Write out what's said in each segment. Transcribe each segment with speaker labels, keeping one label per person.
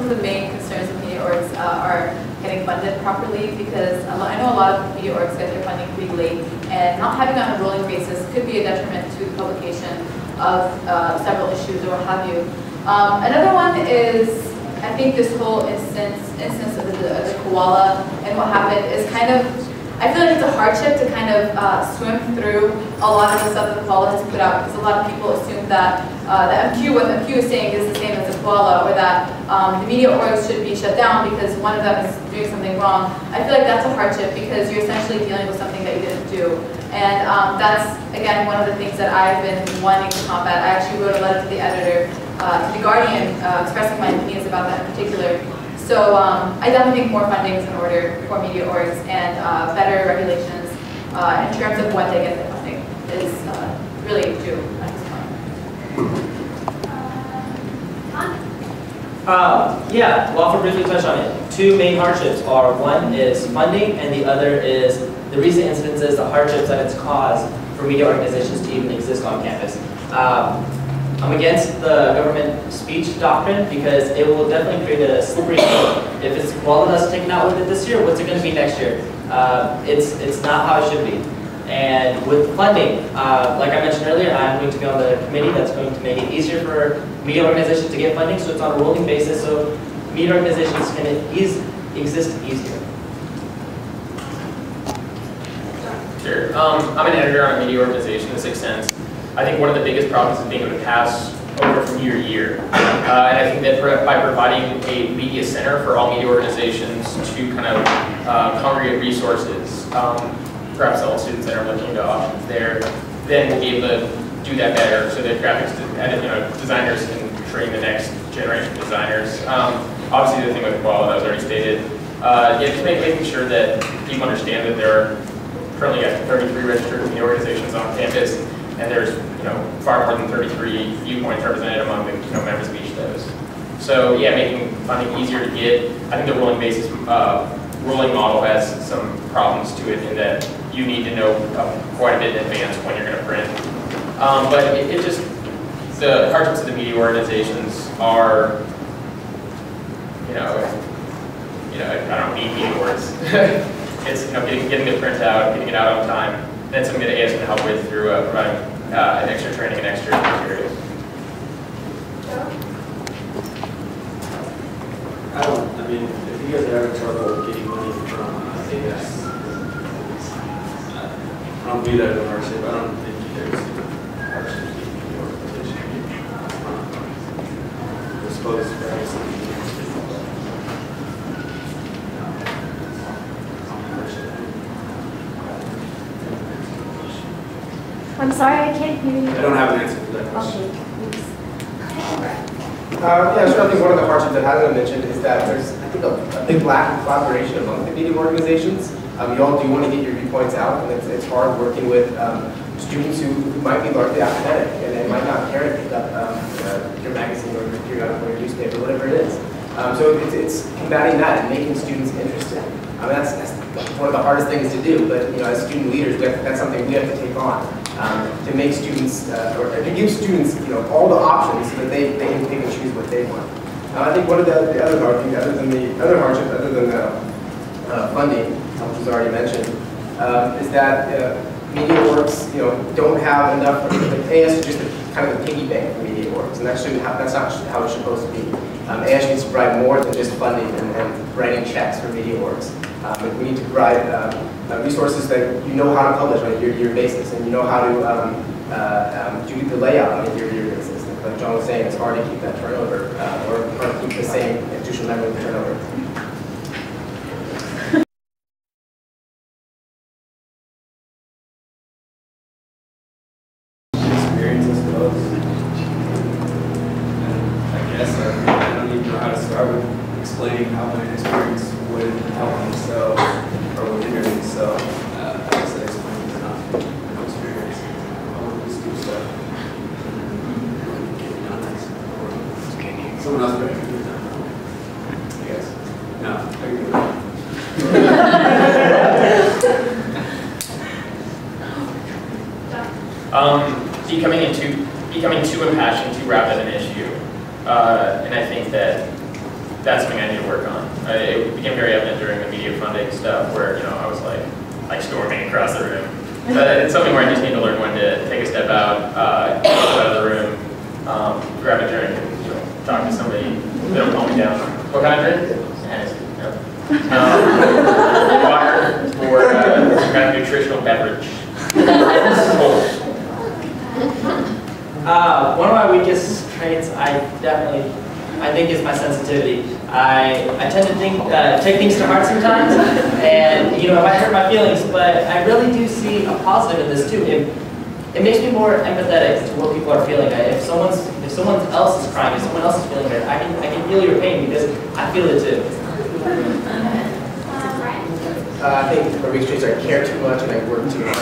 Speaker 1: of the main concerns of media orgs are getting funded properly, because I know a lot of media orgs get their funding pretty late, and not having it on a rolling basis could be a detriment to the publication of several issues or what have you. Another one is, I think this whole instance of the koala and what happened is kind of, I feel like it's a hardship to kind of swim through a lot of the stuff that the koala has put out, because a lot of people assume that what MQ is saying is the same as the koala, or that the media orgs should be shut down because one of them is doing something wrong. I feel like that's a hardship because you're essentially dealing with something that you didn't do. And that's, again, one of the things that I've been wanting to combat. I actually wrote a letter to the editor, to the Guardian, expressing my opinions about that in particular. So I definitely think more funding is in order for media orgs, and better regulations in terms of when they get the funding is really due at this point.
Speaker 2: Yeah, Wafa briefly touched on it. Two main hardships are, one is funding, and the other is the recent instances, the hardships that it's caused for media organizations to even exist on campus. I'm against the government speech doctrine because it will definitely create a slippery slope. If it's well enough taken out with it this year, what's it going to be next year? It's not how it should be. And with funding, like I mentioned earlier, I'm going to be on the committee that's going to make it easier for media organizations to get funding, so it's on a rolling basis, so media organizations can exist easier.
Speaker 3: Sure. I'm an editor on a media organization in 6 Sense. I think one of the biggest problems is being able to pass over from year to year. And I think that by providing a media center for all media organizations to kind of congregate resources, perhaps all students that are looking into options there, then we'll be able to do that better so that graphics designers can train the next generation of designers. Obviously the thing with Koala that was already stated, just making sure that people understand that there are currently 33 registered media organizations on campus, and there's far more than 33 viewpoints represented among the members of each of those. So yeah, making funding easier to get. I think the rolling model has some problems to it in that you need to know quite a bit in advance when you're going to print. But it just, the hardships of the media organizations are, I don't need media words. It's getting the print out, getting it out on time. That's something that AS can help with through providing an extra training and extra materials.
Speaker 4: I mean, if you guys are having trouble getting money from AS, I don't view that as a hardship. I don't think there's hardship in the organization. I suppose perhaps
Speaker 5: I'm sorry, I can't hear you.
Speaker 4: I don't have an answer for that question.
Speaker 6: Yeah, so I think one of the hardships that hasn't been mentioned is that there's, I think, a big lack of collaboration among the media organizations. You all do want to get your viewpoints out, and it's hard working with students who might be largely academic and might not care to pick up your magazine or your periodical or your newspaper, whatever it is. So it's combating that and making students interested. I mean, that's one of the hardest things to do, but as student leaders, that's something we have to take on. To make students, or to give students, all the options so that they can pick and choose what they want. I think one of the other hard things, other than the funding, which was already mentioned, is that media orgs, don't have enough. AS is just kind of a piggy bank for media orgs, and that's not how it's supposed to be. AS needs to provide more than just funding and writing checks for media orgs. We need to provide resources that you know how to publish on a year-to-year basis, and you know how to do the layout on a year-to-year basis. And like John was saying, it's hard to keep that turnover, or hard to keep the same institutional memory turnover.
Speaker 4: Experience, I suppose. And I guess I don't even know how to start with explaining how my experience would help me so, or would hinder me. So I guess that explains enough. No experience. I want to just do stuff. Get it done. Someone else better get it done. I guess. No, I can do it. becoming too impassioned too rapid an issue, and I think that
Speaker 3: that's something I need to work on. It became very evident during the media funding stuff where, I was like storming across the room. But it's something where I just need to learn when to take a step out, get out of the room, grab a drink, and talk to somebody. They don't calm me down. What kind of drink? Hennessy. Water or some kind of nutritional beverage.
Speaker 2: One of my weakest traits, I think, is my sensitivity. I tend to take things to heart sometimes, and it might hurt my feelings, but I really do see a positive in this too. It makes me more empathetic to what people are feeling. If someone else is crying, if someone else is feeling it, I can feel your pain because I feel it too.
Speaker 6: I think my weak traits are I care too much and I work too much.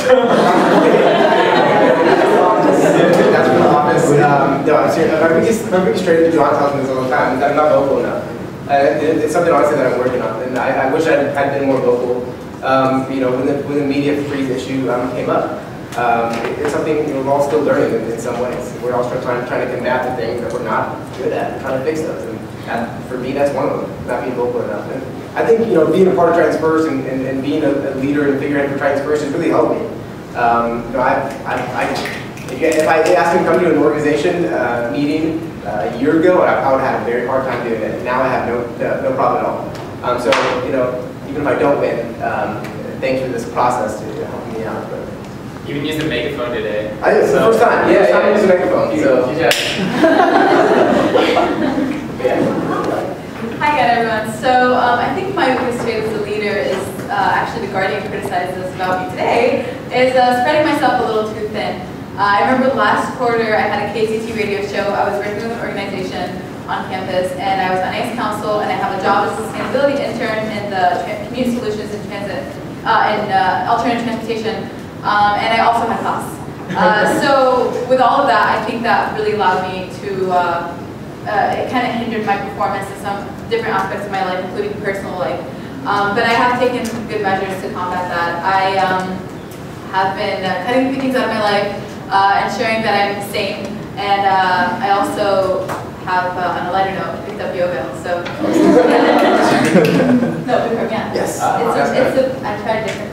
Speaker 6: That's from the office. No, I'm serious. My biggest trait, John tells me this all the time, is I'm not vocal enough. It's something honestly that I'm working on, and I wish I had been more vocal. When the media freeze issue came up, it's something we're all still learning in some ways. We're all still trying to combat the things that we're not good at, trying to fix those. And for me, that's one of them, not being vocal enough. And I think being a part of Transverse and being a leader and figurehead for Transverse has really helped me. If I asked him to come to an organization meeting a year ago, I would have had a very hard time doing it. Now I have no problem at all. So even if I don't win, thanks for this process to helping me out. But
Speaker 3: You even used the megaphone today.
Speaker 6: I did. It's the first time. Yeah, I used the megaphone. So
Speaker 3: yeah.
Speaker 1: Hi again, everyone. So I think my weakest trait as a leader is actually the Guardian criticized this about me today, is spreading myself a little too thin. I remember last quarter I had a KCT radio show. I was working with an organization on campus, and I was on ACE Council, and I have a job as a sustainability intern in the community solutions in transit, and alternative transportation, and I also had class. So with all of that, I think that really allowed me to, it kind of hindered my performance in some different aspects of my life, including personal life. But I have taken good measures to combat that. I have been cutting things out of my life, ensuring that I'm sane, and I also have, on a lighter note, picked up yoga. So no, Bikram, yeah.
Speaker 6: yes,
Speaker 1: I tried different